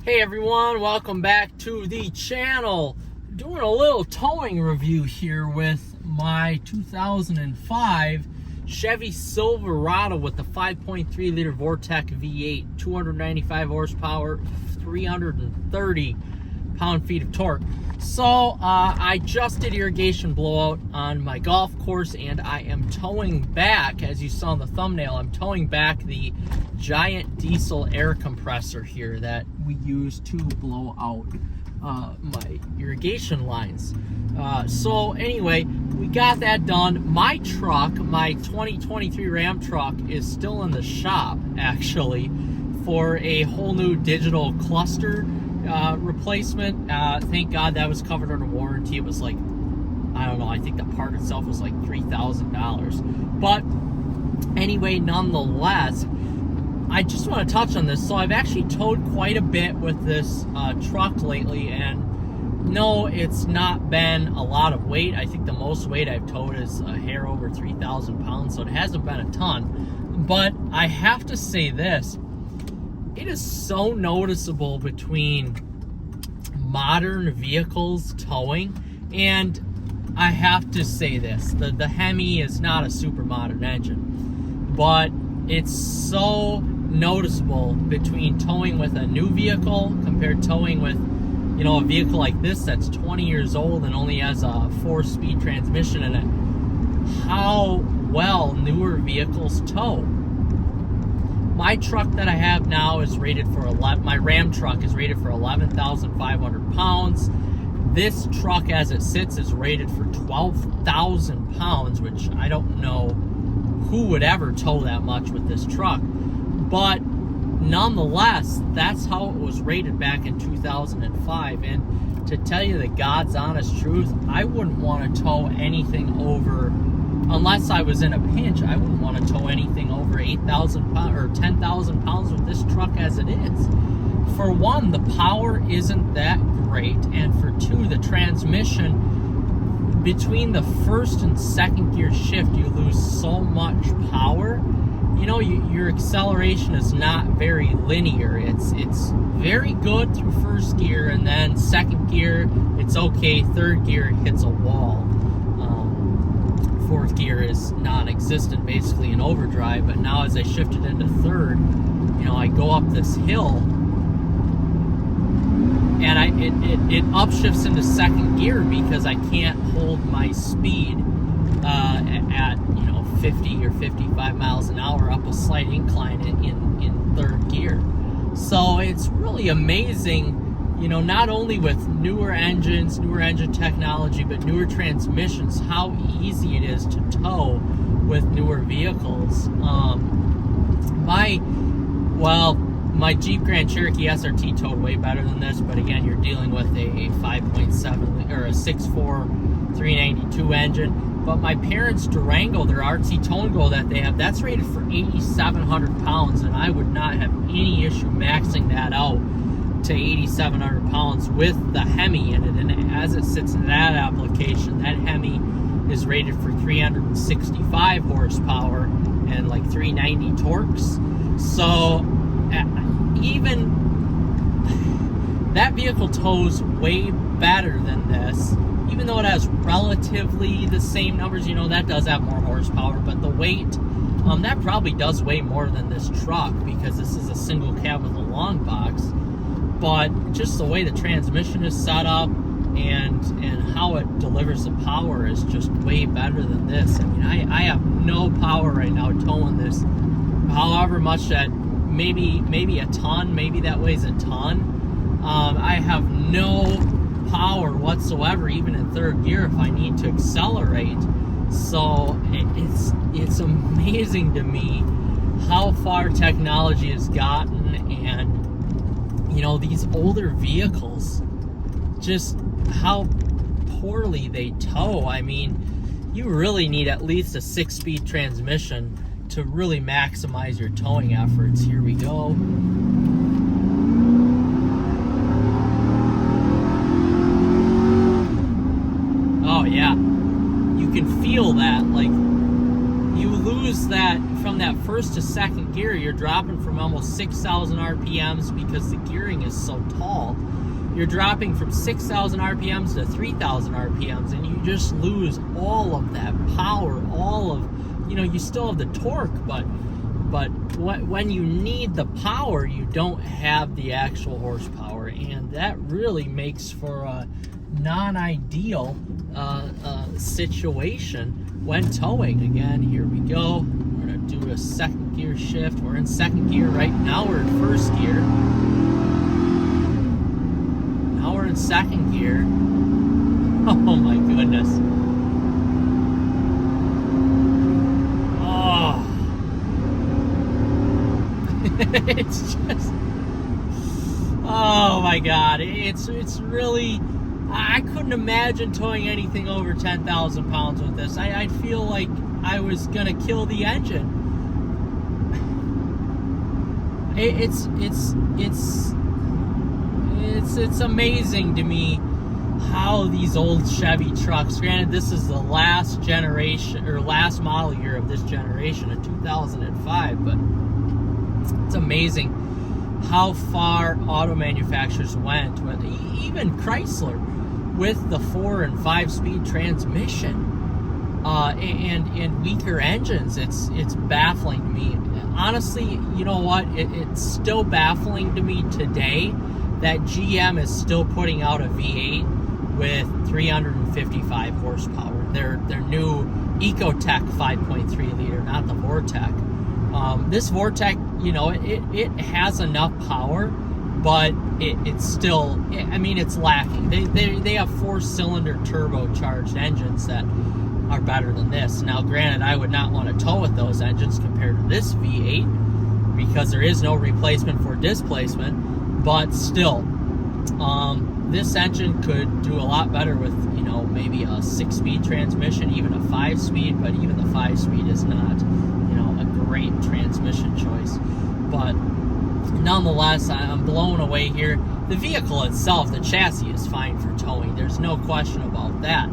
Hey everyone, welcome back to the channel. Doing a little towing review here with my 2005 Chevy Silverado with the 5.3 liter Vortec V8, 295 horsepower, 330 pound-feet of torque. So I just did irrigation blowout on my golf course, and I am towing back, as you saw in the thumbnail, I'm towing back the giant diesel air compressor here that we use to blow out my irrigation lines. So anyway, we got that done. My truck, my 2023 Ram truck, is still in the shop actually for a whole new digital cluster replacement. Thank God that was covered under warranty. It was like, I don't know, I think the part itself was like $3,000. But anyway, nonetheless, I just want to touch on this. So I've actually towed quite a bit with this truck lately, and no, it's not been a lot of weight. I think the most weight I've towed is a hair over 3,000 pounds, so it hasn't been a ton. But I have to say this, it is so noticeable between modern vehicles towing, and I have to say this, the Hemi is not a super modern engine, but it's so noticeable between towing with a new vehicle compared to towing with, you know, a vehicle like this that's 20 years old and only has a 4-speed transmission in it, how well newer vehicles tow. My truck that I have now is rated for my Ram truck is rated for 11,500 pounds. This truck as it sits is rated for 12,000 pounds, which I don't know who would ever tow that much with this truck. But nonetheless, that's how it was rated back in 2005. And to tell you the God's honest truth, I wouldn't want to tow anything over, unless I was in a pinch, I wouldn't want to tow anything over 8,000 pounds or 10,000 pounds with this truck as it is. For one, the power isn't that great, and for two, the transmission, between the first and second gear shift, you lose so much power. You know, your acceleration is not very linear. It's very good through first gear, and then second gear, it's okay. Third gear, it hits a wall. Fourth gear is non-existent, basically in overdrive. But now as I shifted into third, you know, I go up this hill, and it upshifts into second gear because I can't hold my speed at 50 or 55 miles an hour up a slight incline in third gear. So it's really amazing, you know, not only with newer engines, newer engine technology, but newer transmissions, how easy it is to tow with newer vehicles. My Jeep Grand Cherokee SRT towed way better than this, but again, you're dealing with a 5.7 or a 6.4 392 engine. But my parents' Durango, their RT Tone Go that they have, that's rated for 8,700 pounds, and I would not have any issue maxing that out to 8,700 pounds with the Hemi in it. And as it sits in that application, that Hemi is rated for 365 horsepower and like 390 torques. So even that vehicle tows way better than this, even though it has relatively the same numbers. You know, that does have more horsepower, but the weight, that probably does weigh more than this truck because this is a single cab with a long box. But just the way the transmission is set up and how it delivers the power is just way better than this. I mean, I have no power right now towing this, however much that, maybe a ton, maybe that weighs a ton. I have no power whatsoever, even in third gear, if I need to accelerate. So it's amazing to me how far technology has gotten, and you know, these older vehicles, just how poorly they tow. I mean, you really need at least a 6-speed transmission to really maximize your towing efforts. Here we go. Oh yeah, you can feel that, like you lose that from that first to second gear, you're dropping from almost 6,000 RPMs because the gearing is so tall. You're dropping from 6,000 RPMs to 3,000 RPMs, and you just lose all of that power, all of, you still have the torque, but when you need the power, you don't have the actual horsepower, and that really makes for a non-ideal situation when towing. Again, here we go. We're going to do a second gear shift. We're in second gear right now. We're in first gear. Now we're in second gear. Oh my goodness. Oh. It's just, oh my God. It's really, I couldn't imagine towing anything over 10,000 pounds with this. I'd feel like I was gonna kill the engine. It's amazing to me how these old Chevy trucks, granted this is the last generation or last model year of this generation of 2005, but it's amazing how far auto manufacturers went with, even Chrysler, with the 4 and 5 speed transmission and weaker engines. It's baffling to me. Honestly, you know what? It's still baffling to me today that GM is still putting out a V8 with 355 horsepower. Their new Ecotec 5.3 liter, not the Vortec. This Vortec, it has enough power, but it's still, it's lacking. They have 4-cylinder turbocharged engines that are better than this. Now, granted, I would not want to tow with those engines compared to this V8 because there is no replacement for displacement, but still, this engine could do a lot better with, maybe a 6-speed transmission, even a 5-speed, but even the 5-speed is not, a great transmission choice. But nonetheless, I'm blown away here. The vehicle itself, the chassis is fine for towing. There's no question about that.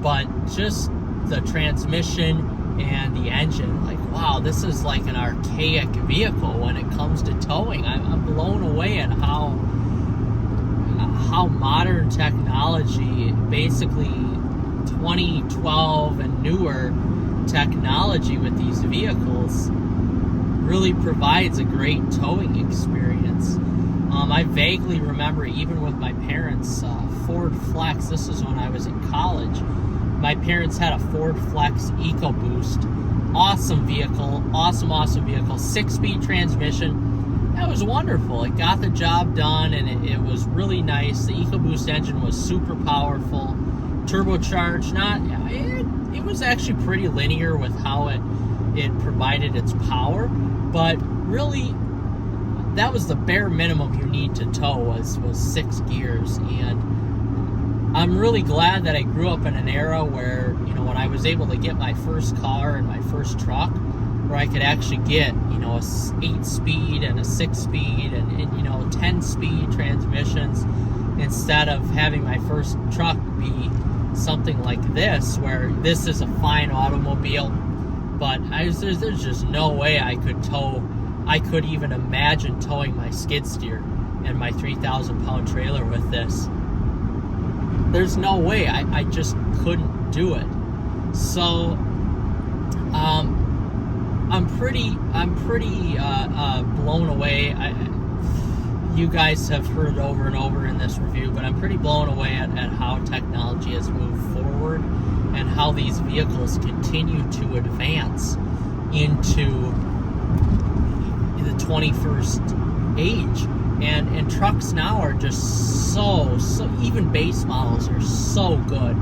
But just the transmission and the engine, like, wow, this is like an archaic vehicle when it comes to towing. I'm blown away at how modern technology, basically 2012 and newer technology with these vehicles, really provides a great towing experience. I vaguely remember, even with my parents' Ford Flex, this is when I was in college, my parents had a Ford Flex EcoBoost. Awesome vehicle, awesome vehicle, 6-speed transmission. That was wonderful. It got the job done, and it was really nice. The EcoBoost engine was super powerful, turbocharged. It was actually pretty linear with how it provided its power, but really, that was the bare minimum you need to tow was 6 gears. And I'm really glad that I grew up in an era where, when I was able to get my first car and my first truck, where I could actually get, a 8-speed and a 6-speed and 10-speed transmissions, instead of having my first truck be something like this, where this is a fine automobile, but there's just no way I could even imagine towing my skid steer and my 3,000 pound trailer with this. There's no way. I just couldn't do it. So I'm pretty blown away. You guys have heard over and over in this review, but I'm pretty blown away at how technology has moved forward and how these vehicles continue to advance into the 21st age. And trucks now are just so even base models are so good.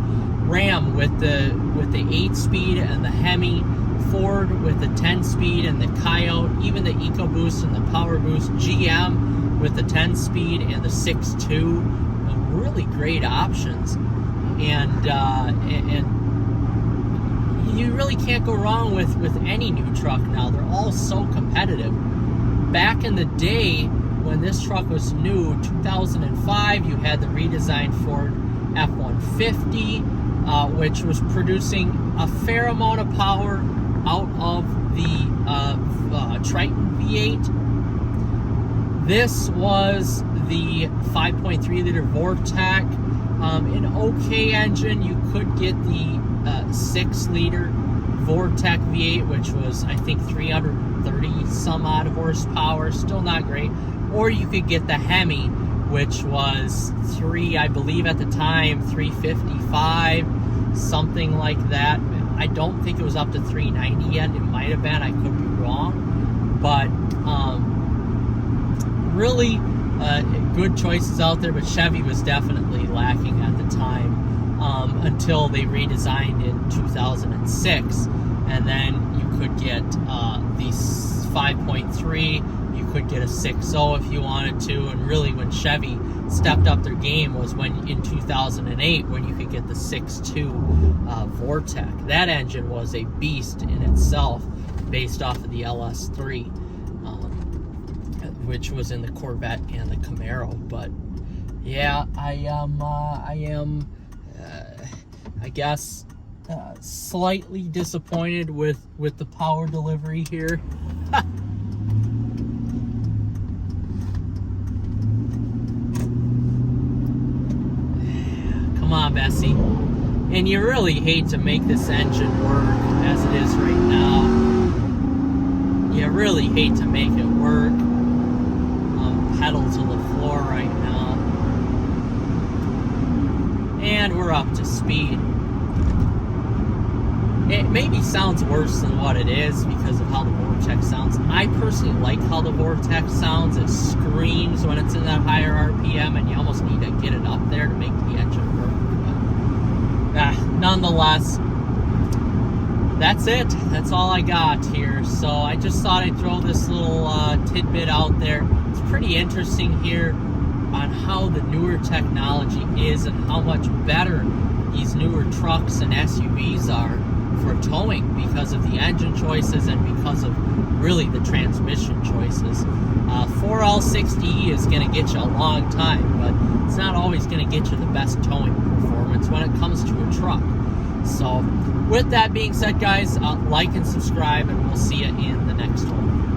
Ram with the 8-speed and the Hemi, Ford with the 10-speed and the Coyote, even the EcoBoost and the Power Boost, GM with the 10-speed and the 6.2, really great options. And you really can't go wrong with any new truck now. They're all so competitive. Back in the day, when this truck was new, 2005, you had the redesigned Ford F-150, which was producing a fair amount of power, out of the Triton V8. This was the 5.3 liter Vortec. An okay engine. You could get the 6 liter Vortec V8, which was, I think, 330 some odd horsepower. Still not great. Or you could get the Hemi, which was I believe at the time, 355, something like that. I don't think it was up to 390 yet. It might have been. I could be wrong. But really good choices out there. But Chevy was definitely lacking at the time until they redesigned in 2006. And then you could get the 5.3. You could get a 6.0 if you wanted to. And really, when Chevy stepped up their game was when in 2008, when you could get the 6.2 Vortec. That engine was a beast in itself, based off of the LS3, which was in the Corvette and the Camaro. But yeah, I am I guess slightly disappointed with the power delivery here. Come on, Bessie. And you really hate to make this engine work as it is right now. You really hate to make it work. Pedal to the floor right now. And we're up to speed. It maybe sounds worse than what it is because of how the Vortec sounds. I personally like how the Vortec sounds. It screams when it's in that higher RPM, and you almost need to get it up there to make the engine work. But nonetheless, that's it. That's all I got here. So I just thought I'd throw this little tidbit out there. It's pretty interesting here on how the newer technology is and how much better these newer trucks and SUVs are for towing because of the engine choices and because of really the transmission choices. 4L60E is going to get you a long time, but it's not always going to get you the best towing performance when it comes to a truck. So with that being said, guys, like and subscribe, and we'll see you in the next one.